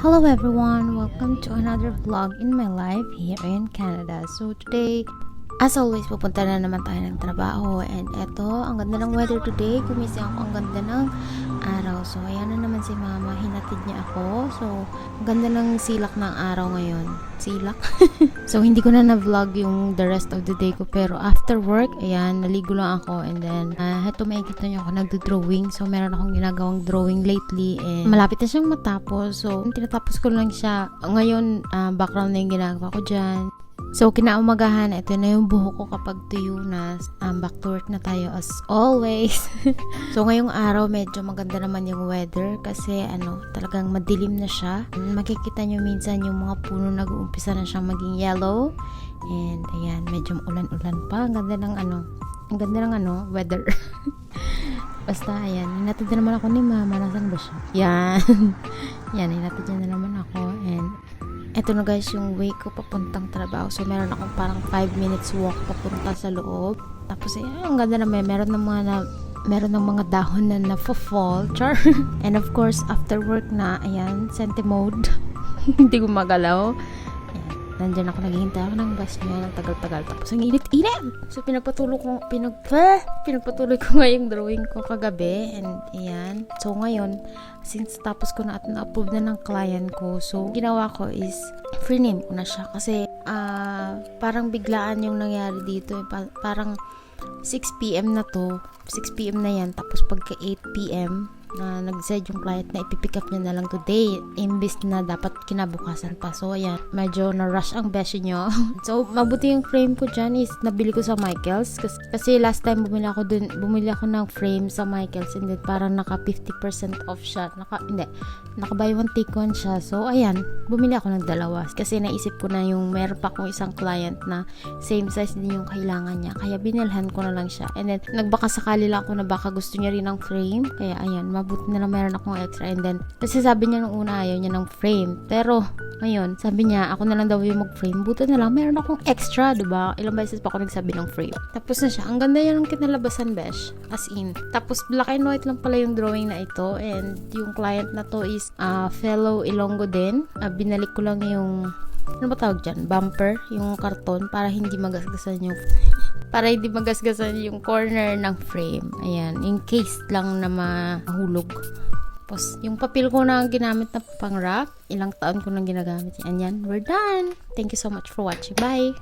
Hello everyone, welcome to another vlog in my life here in Canada. So today, as always, pupunta na naman tayo ng trabaho. And eto, ang ganda ng weather today. Gumising ako, ang ganda ng araw. So ayan na naman si mama, hinatid niya ako. So, ang ganda ng silak ng araw ngayon. Silak? So hindi ko na na-vlog yung the rest of the day ko. Pero after work, ayan, naligo lang ako. And then, heto maikita niyo ako, nagdo-drawing. So meron akong ginagawang drawing lately. And malapit na siyang matapos. So, tinatapos ko lang siya. Ngayon, background na yung ginagawa ko dyan. So, kinaumagahan, ito na yung buhok ko kapag tuyo na. Back to work na tayo as always. So, ngayong araw, medyo maganda naman yung weather kasi talagang madilim na siya. Makikita nyo minsan yung mga puno nag-uumpisa na siyang maging yellow. And, ayan, medyo ulan-ulan pa. Ang ganda ng weather. Basta, ayan, hinatid na naman ako ni mama. Nasaan ba siya? Yan. Yan, hinatid na naman ako. And, eto na guys, yung way ko papuntang trabaho. So, meron akong parang 5 minutes walk papunta sa loob. Tapos, ang ganda naman. Meron ng mga dahon na na-fall. Char. And of course, after work na, ayan, senti mode. Hindi ko magalaw. Ayan, nandyan ako, naghihintay ako ng bus niya ng tagal-tagal. Tapos, ang init-init. So, pinagpatuloy ko nga yung drawing ko kagabi. And, ayan. So, ngayon, since tapos ko na at na-approve na ng client ko, so ginawa ko is free name ko na siya kasi parang biglaan yung nangyari dito. Parang 6 p.m. na to, 6 p.m. na yan, tapos pagka 8 p.m. na nag-decide yung client na ipipick up niya na lang today imbis na dapat kinabukasan pa. So ayan, medyo na-rush ang beshi nyo. So mabuti yung frame ko dyan is nabili ko sa Michaels kasi last time bumili ako ng frame sa Michaels and then parang naka 50% off siya. Naka buy one take one siya. So ayan, bumili ako ng dalawa kasi naisip ko na yung meron pa akong isang client na same size din yung kailangan niya, kaya binilhan ko na lang siya. And then nagbaka sakali lang ako na baka gusto niya rin ng frame, kaya ayan, mabuti na lang meron akong extra. And then kasi sabi niya nung una ayaw niya ng frame, pero ngayon sabi niya ako na lang daw yung mag-frame. Buti na lang meron akong extra, diba? Ilang beses pa ako nagsabi ng frame. Tapos na siya. Ang ganda yan ng kinalabasan, besh, as in. Tapos black and white lang pala yung drawing na ito. And yung client na to is fellow Ilonggo din. Binalik ko lang yung ano ba tawag dyan? Bumper, yung karton para hindi magasgasan yung corner ng frame. Ayan, in case lang na mahulog. Tapos, yung papel ko na ginamit na pang wrap, ilang taon ko nang ginagamit. Yan, we're done. Thank you so much for watching. Bye!